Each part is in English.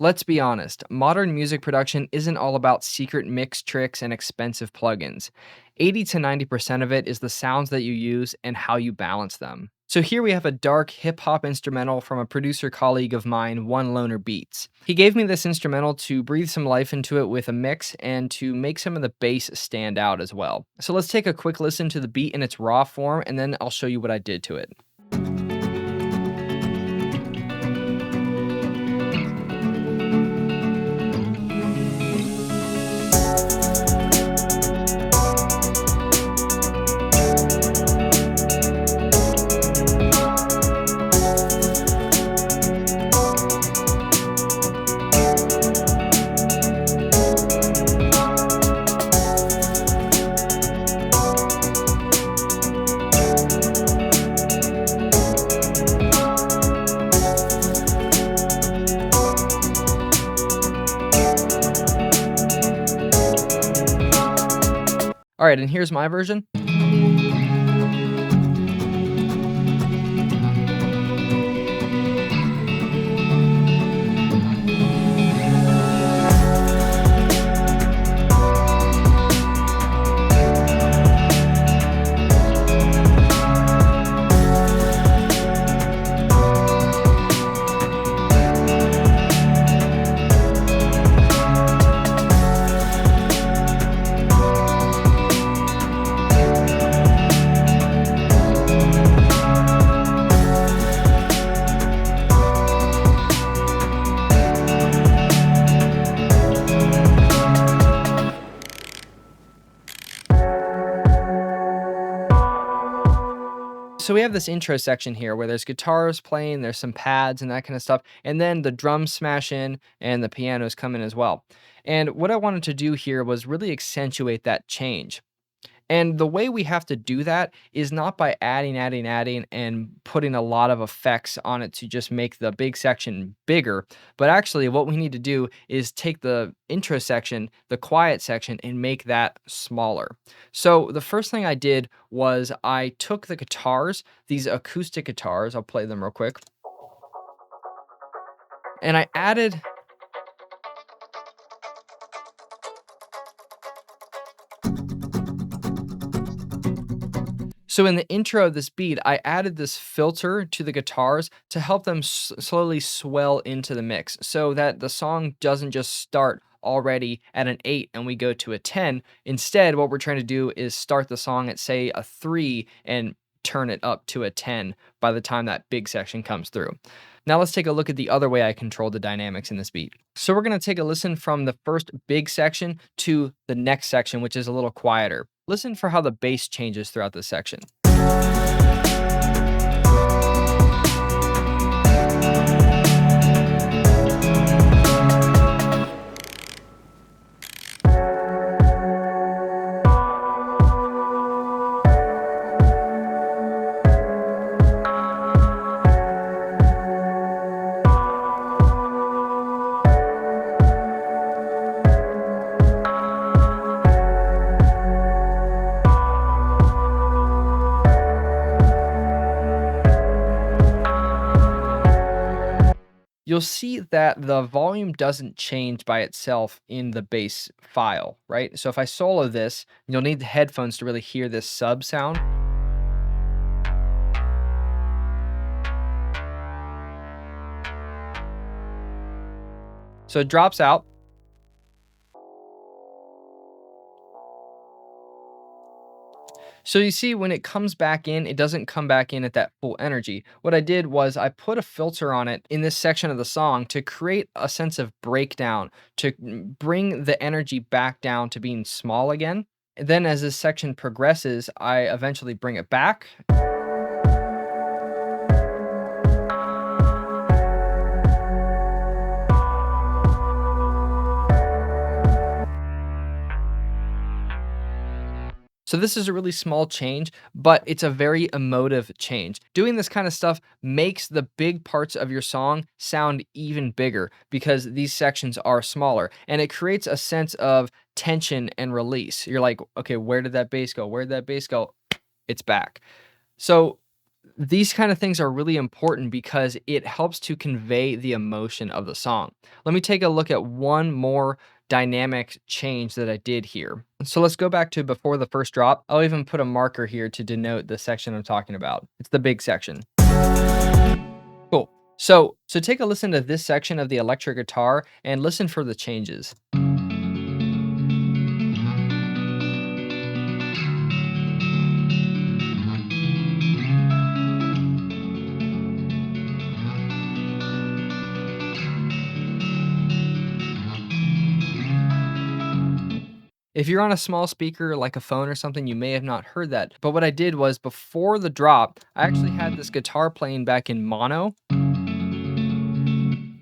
Let's be honest, modern music production isn't all about secret mix tricks and expensive plugins. 80 to 90% of it is the sounds that you use and how you balance them. So here we have a dark hip hop instrumental from a producer colleague of mine, One Loner Beats. He gave me this instrumental to breathe some life into it with a mix and to make some of the bass stand out as well. So let's take a quick listen to the beat in its raw form and then I'll show you what I did to it. All right, and here's my version. So we have this intro section here where there's guitars playing, there's some pads and that kind of stuff, and then the drums smash in and the pianos come in as well. And what I wanted to do here was really accentuate that change. And the way we have to do that is not by adding, and putting a lot of effects on it to just make the big section bigger. But actually, what we need to do is take the intro section, the quiet section, and make that smaller. So the first thing I did was I took the guitars, these acoustic guitars, I'll play them real quick, and I added. So in the intro of this beat, I added this filter to the guitars to help them slowly swell into the mix so that the song doesn't just start already at an 8 and we go to a 10. Instead, what we're trying to do is start the song at, say, a 3 and turn it up to a 10 by the time that big section comes through. Now let's take a look at the other way I control the dynamics in this beat. So we're going to take a listen from the first big section to the next section, which is a little quieter. Listen for how the bass changes throughout this section. You'll see that the volume doesn't change by itself in the bass file, right? So if I solo this, you'll need the headphones to really hear this sub sound. So it drops out. So you see when it comes back in, it doesn't come back in at that full energy. What I did was I put a filter on it in this section of the song to create a sense of breakdown, to bring the energy back down to being small again. And then as this section progresses, I eventually bring it back. So this is a really small change, but it's a very emotive change. Doing this kind of stuff makes the big parts of your song sound even bigger because these sections are smaller, and it creates a sense of tension and release. You're like, okay, where did that bass go? Where did that bass go? It's back. So These kind of things are really important because it helps to convey the emotion of the song. Let me take a look at one more dynamic change that I did here. So let's go back to before the first drop. I'll even put a marker here to denote the section I'm talking about. It's the big section. Cool. So take a listen to this section of the electric guitar and listen for the changes. If you're on a small speaker like a phone or something, you may have not heard that. But what I did was before the drop, I actually had this guitar playing back in mono.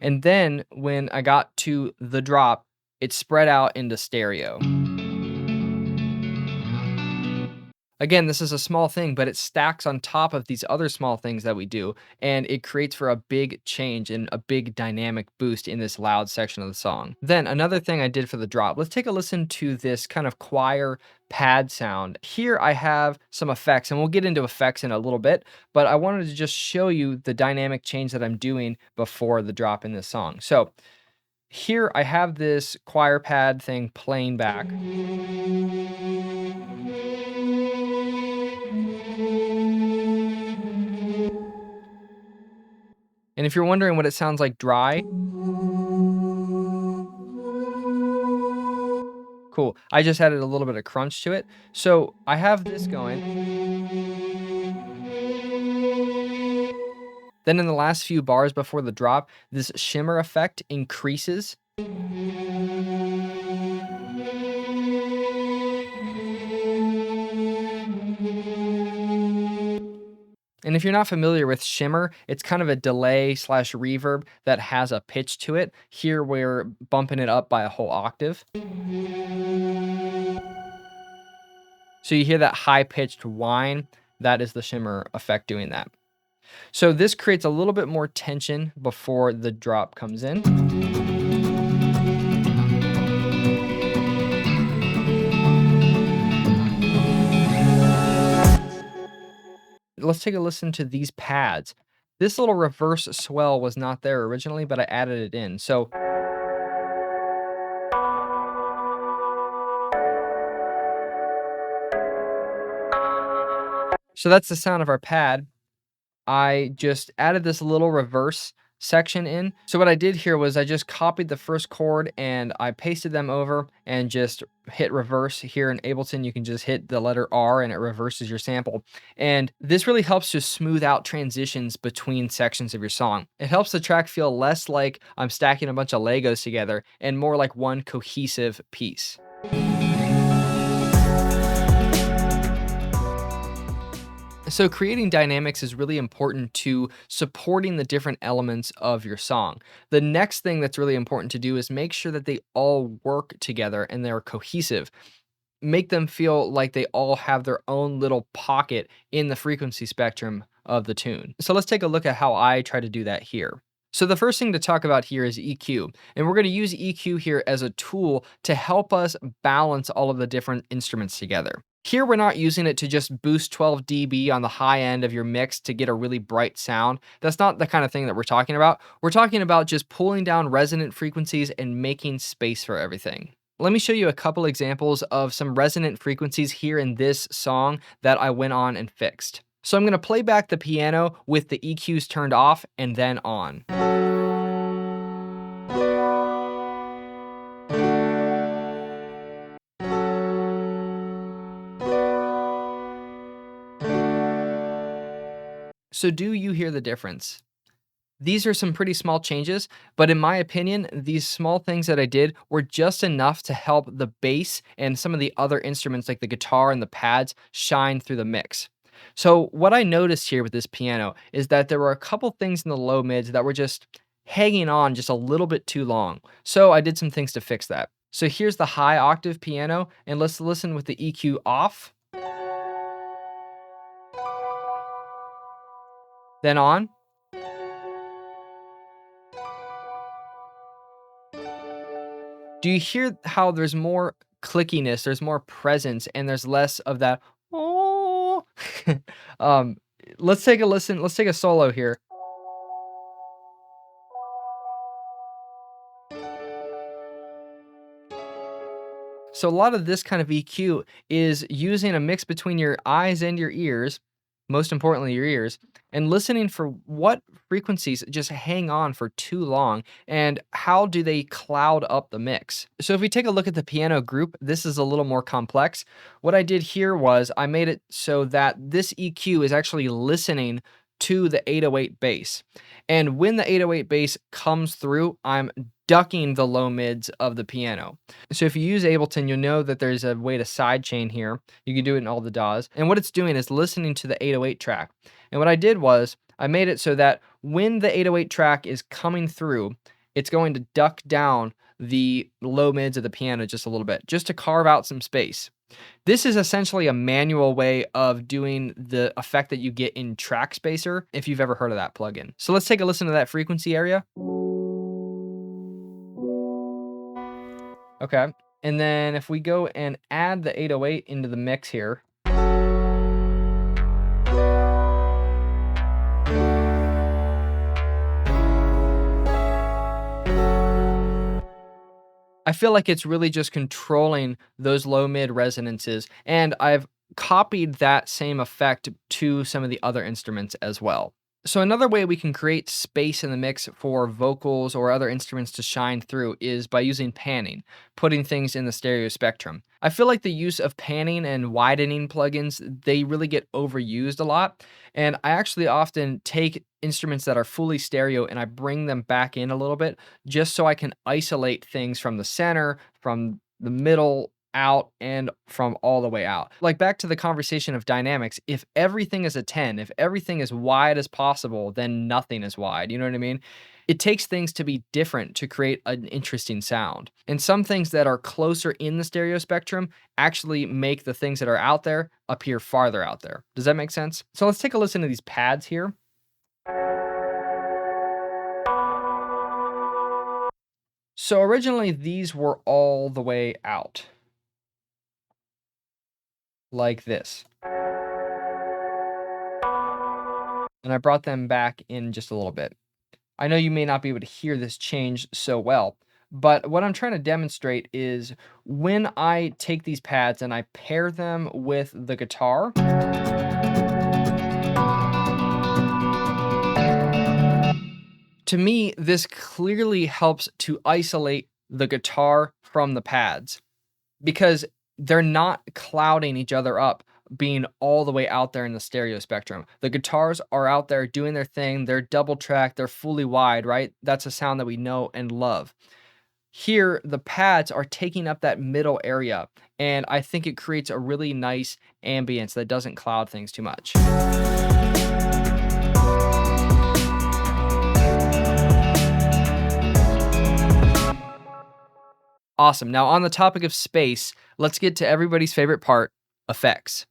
And then when I got to the drop, it spread out into stereo. Again, this is a small thing, but it stacks on top of these other small things that we do, and it creates for a big change and a big dynamic boost in this loud section of the song. Then another thing I did for the drop, let's take a listen to this kind of choir pad sound. Here I have some effects, and we'll get into effects in a little bit, but I wanted to just show you the dynamic change that I'm doing before the drop in this song. So here I have this choir pad thing playing back. And if you're wondering what it sounds like dry, cool. I just added a little bit of crunch to it. So I have this going. Then in the last few bars before the drop, this shimmer effect increases. And if you're not familiar with shimmer, it's kind of a delay slash reverb that has a pitch to it. Here we're bumping it up by a whole octave. So you hear that high pitched whine. That is the shimmer effect doing that. So this creates a little bit more tension before the drop comes in. Let's take a listen to these pads. This little reverse swell was not there originally, but I added it in. So that's the sound of our pad. I just added this little reverse section in. So what I did here was I just copied the first chord and I pasted them over and just hit reverse. Here in Ableton, you can just hit the letter R and it reverses your sample. And this really helps to smooth out transitions between sections of your song. It helps the track feel less like I'm stacking a bunch of Legos together and more like one cohesive piece. So creating dynamics is really important to supporting the different elements of your song. The next thing that's really important to do is make sure that they all work together and they're cohesive. Make them feel like they all have their own little pocket in the frequency spectrum of the tune. So let's take a look at how I try to do that here. So the first thing to talk about here is EQ, and we're going to use EQ here as a tool to help us balance all of the different instruments together. Here we're not using it to just boost 12 dB on the high end of your mix to get a really bright sound. That's not the kind of thing that we're talking about. We're talking about just pulling down resonant frequencies and making space for everything. Let me show you a couple examples of some resonant frequencies here in this song that I went on and fixed. So I'm going to play back the piano with the EQs turned off and then on. So do you hear the difference? These are some pretty small changes, but in my opinion, these small things that I did were just enough to help the bass and some of the other instruments like the guitar and the pads shine through the mix. So what I noticed here with this piano is that there were a couple things in the low mids that were just hanging on just a little bit too long. So I did some things to fix that. So here's the high octave piano, and let's listen with the EQ off, then on. Do you hear how there's more clickiness, there's more presence, and there's less of that, "Oh." Let's take a listen. Let's take a solo here. So a lot of this kind of EQ is using a mix between your eyes and your ears, most importantly your ears, and listening for what frequencies just hang on for too long and how do they cloud up the mix. So if we take a look at the piano group, this is a little more complex. What I did here was I made it so that this EQ is actually listening to the 808 bass. And when the 808 bass comes through, I'm ducking the low mids of the piano. So if you use Ableton, you'll know that there's a way to sidechain here. You can do it in all the DAWs. And what it's doing is listening to the 808 track. And what I did was I made it so that when the 808 track is coming through, it's going to duck down the low mids of the piano just a little bit, just to carve out some space. This is essentially a manual way of doing the effect that you get in Track Spacer, if you've ever heard of that plugin. So let's take a listen to that frequency area. Okay. And then if we go and add the 808 into the mix here, I feel like it's really just controlling those low mid resonances. And I've copied that same effect to some of the other instruments as well. So another way we can create space in the mix for vocals or other instruments to shine through is by using panning, putting things in the stereo spectrum. I feel like the use of panning and widening plugins, they really get overused a lot. And I actually often take instruments that are fully stereo and I bring them back in a little bit just so I can isolate things from the center, from the middle, out, and from all the way out. Like back to the conversation of dynamics, if everything is a 10, if everything is wide as possible, then nothing is wide. You know what I mean? It takes things to be different to create an interesting sound. And some things that are closer in the stereo spectrum actually make the things that are out there appear farther out there. Does that make sense? So let's take a listen to these pads here. So originally these were all the way out, like this. And I brought them back in just a little bit. I know you may not be able to hear this change so well, but what I'm trying to demonstrate is when I take these pads and I pair them with the guitar, to me, this clearly helps to isolate the guitar from the pads because they're not clouding each other up being all the way out there in the stereo spectrum. The guitars are out there doing their thing. They're double tracked. They're fully wide, right? That's a sound that we know and love. Here, the pads are taking up that middle area, and I think it creates a really nice ambience that doesn't cloud things too much. Awesome. Now, on the topic of space, let's get to everybody's favorite part, effects.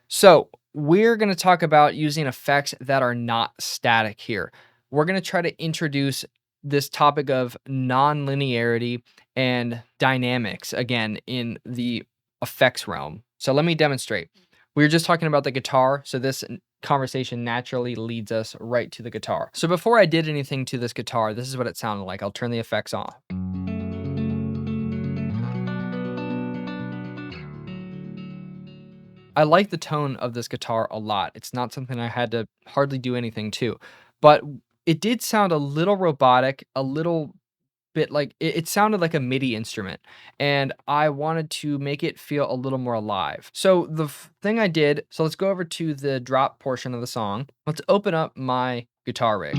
So, we're going to talk about using effects that are not static here. We're going to try to introduce this topic of non-linearity and dynamics again in the effects realm. So, let me demonstrate. We were just talking about the guitar, so this conversation naturally leads us right to the guitar. So, before I did anything to this guitar, this is what it sounded like. I'll turn the effects on. I like the tone of this guitar a lot. It's not something I had to hardly do anything to, but it did sound a little robotic, a little bit like it sounded like a MIDI instrument, and I wanted to make it feel a little more alive. So the thing I did, so let's go over to the drop portion of the song. Let's open up my guitar rig.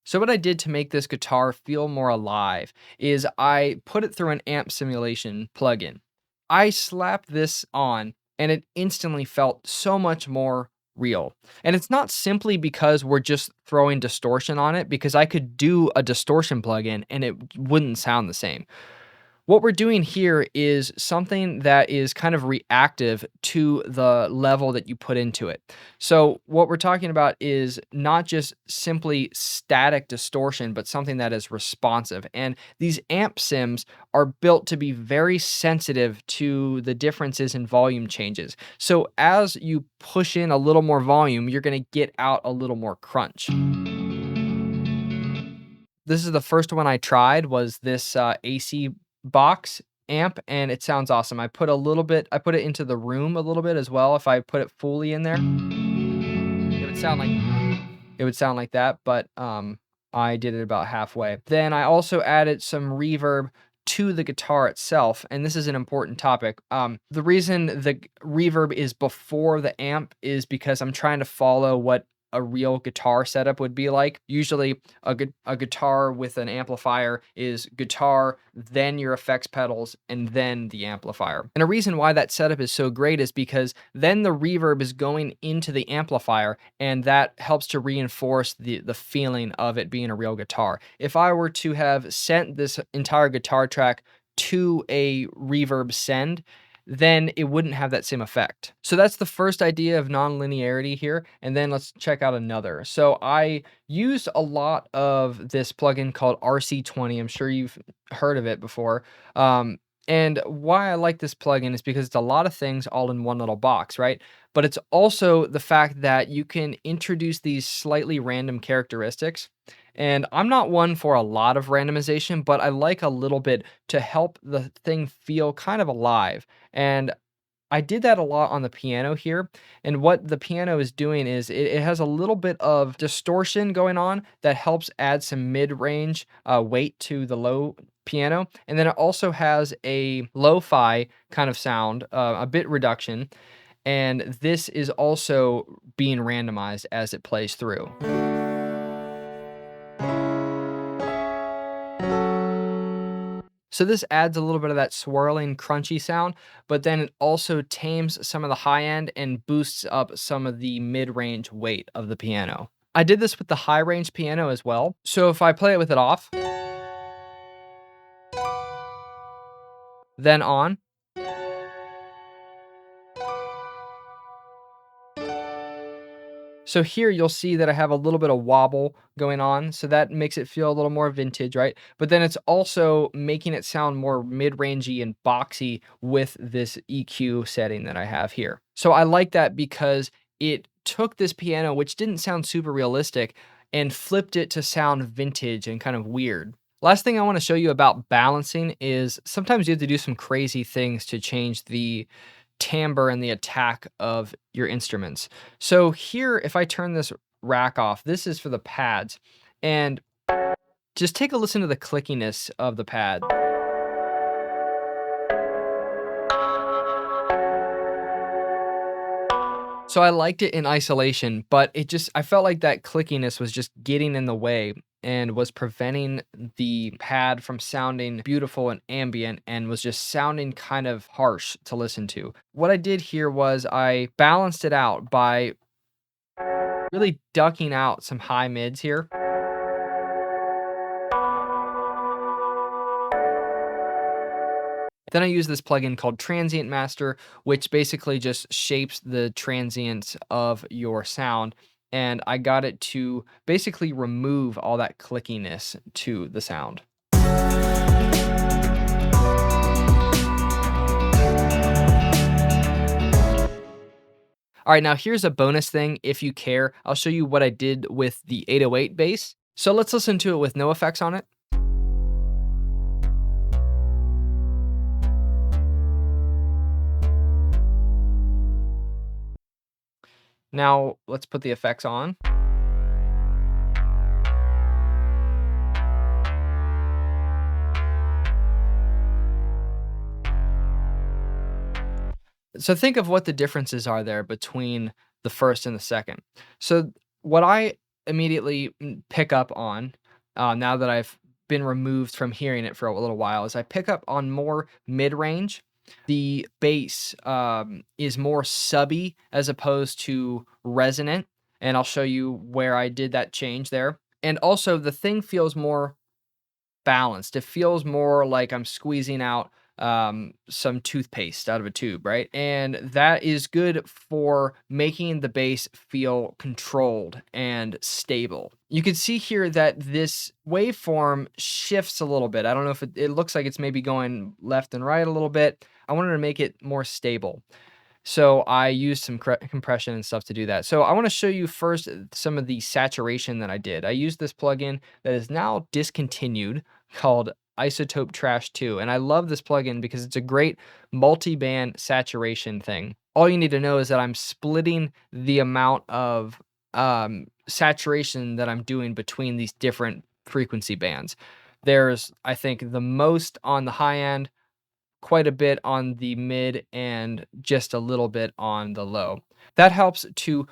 So what I did to make this guitar feel more alive is I put it through an amp simulation plugin. I slapped this on and it instantly felt so much more real. And it's not simply because we're just throwing distortion on it, because I could do a distortion plugin and it wouldn't sound the same. What we're doing here is something that is kind of reactive to the level that you put into it. So, what we're talking about is not just simply static distortion, but something that is responsive. And these amp sims are built to be very sensitive to the differences in volume changes. So, as you push in a little more volume, you're going to get out a little more crunch. This is the first one I tried was this, AC box amp, and it sounds awesome. I put it into the room a little bit as well. If I put it fully in there, it would sound like that, but, I did it about halfway. Then I also added some reverb to the guitar itself, and this is an important topic. The reason the reverb is before the amp is because I'm trying to follow what a real guitar setup would be like. Usually, a guitar with an amplifier is guitar, then your effects pedals, and then the amplifier. And a reason why that setup is so great is because then the reverb is going into the amplifier, and that helps to reinforce the feeling of it being a real guitar. If I were to have sent this entire guitar track to a reverb send, then it wouldn't have that same effect. So that's the first idea of nonlinearity here, and then let's check out another. So I used a lot of this plugin called RC20. I'm sure you've heard of it before. And why I like this plugin is because it's a lot of things all in one little box, right? But it's also the fact that you can introduce these slightly random characteristics. And I'm not one for a lot of randomization, but I like a little bit to help the thing feel kind of alive. And I did that a lot on the piano here, and what the piano is doing is it has a little bit of distortion going on that helps add some mid-range, weight to the low piano, and then it also has a lo-fi kind of sound, a bit reduction, and this is also being randomized as it plays through. So this adds a little bit of that swirling, crunchy sound, but then it also tames some of the high end and boosts up some of the mid-range weight of the piano. I did this with the high range piano as well. So if I play it with it off, then on, so here you'll see that I have a little bit of wobble going on, so that makes it feel a little more vintage, right? But then it's also making it sound more mid-rangey and boxy with this EQ setting that I have here. So I like that because it took this piano, which didn't sound super realistic, and flipped it to sound vintage and kind of weird. Last thing I want to show you about balancing is sometimes you have to do some crazy things to change the timbre and the attack of your instruments. So here, if I turn this rack off, this is for the pads, and just take a listen to the clickiness of the pad. So I liked it in isolation, but I felt like that clickiness was just getting in the way and was preventing the pad from sounding beautiful and ambient and was just sounding kind of harsh to listen to. What I did here was I balanced it out by really ducking out some high mids here. Then I use this plugin called Transient Master, which basically just shapes the transients of your sound. And I got it to basically remove all that clickiness to the sound. All right, now here's a bonus thing if you care. I'll show you what I did with the 808 bass. So let's listen to it with no effects on it. Now let's put the effects on. So think of what the differences are there between the first and the second. So what I immediately pick up on, now that I've been removed from hearing it for a little while, is I pick up on more mid-range. The bass is more subby as opposed to resonant, and I'll show you where I did that change there. And also the thing feels more balanced. It feels more like I'm squeezing out some toothpaste out of a tube, right? And that is good for making the bass feel controlled and stable. You can see here that this waveform shifts a little bit. I don't know if it looks like it's maybe going left and right a little bit. I wanted to make it more stable. So I used some compression and stuff to do that. So I want to show you first some of the saturation that I did. I used this plugin that is now discontinued called Isotope Trash 2. And I love this plugin because it's a great multi-band saturation thing. All you need to know is that I'm splitting the amount of saturation that I'm doing between these different frequency bands. There's, I think, the most on the high end, quite a bit on the mid, and just a little bit on the low. That helps to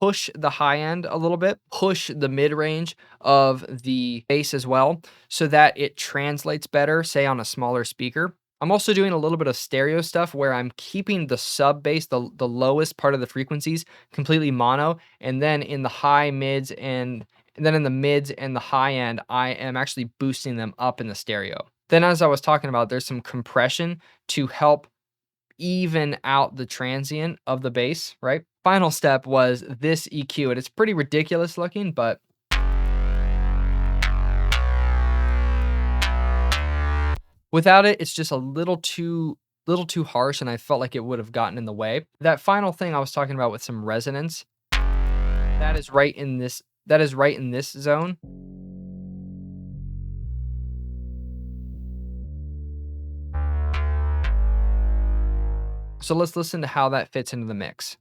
push the high end a little bit, push the mid range of the bass as well, so that it translates better, say on a smaller speaker. I'm also doing a little bit of stereo stuff where I'm keeping the sub bass, the lowest part of the frequencies, completely mono, and then in the high mids and then in the mids and the high end, I am actually boosting them up in the stereo. Then, as I was talking about, there's some compression to help even out the transient of the bass, right? Final step was this EQ, and it's pretty ridiculous looking, but without it, it's just a little too harsh, and I felt like it would have gotten in the way. That final thing I was talking about with some resonance, that is right in this zone. So let's listen to how that fits into the mix.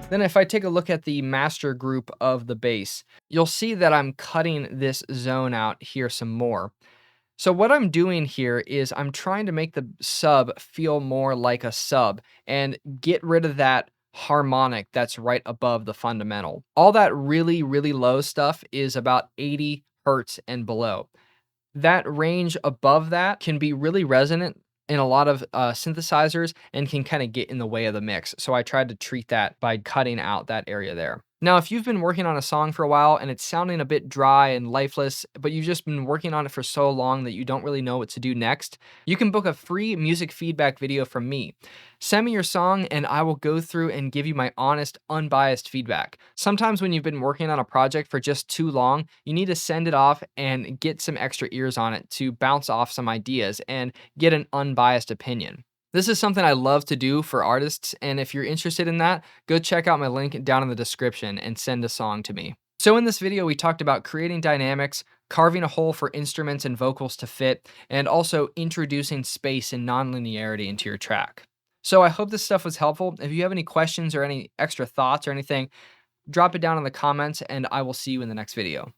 Then if I take a look at the master group of the bass, you'll see that I'm cutting this zone out here some more. So what I'm doing here is I'm trying to make the sub feel more like a sub and get rid of that harmonic that's right above the fundamental. All that really, really low stuff is about 80 hertz and below. That range above that can be really resonant in a lot of synthesizers and can kind of get in the way of the mix. So I tried to treat that by cutting out that area there. Now, if you've been working on a song for a while and it's sounding a bit dry and lifeless, but you've just been working on it for so long that you don't really know what to do next, you can book a free music feedback video from me. Send me your song and I will go through and give you my honest, unbiased feedback. Sometimes when you've been working on a project for just too long, you need to send it off and get some extra ears on it to bounce off some ideas and get an unbiased opinion. This is something I love to do for artists, and if you're interested in that, go check out my link down in the description and send a song to me. So in this video, we talked about creating dynamics, carving a hole for instruments and vocals to fit, and also introducing space and nonlinearity into your track. So I hope this stuff was helpful. If you have any questions or any extra thoughts or anything, drop it down in the comments, and I will see you in the next video.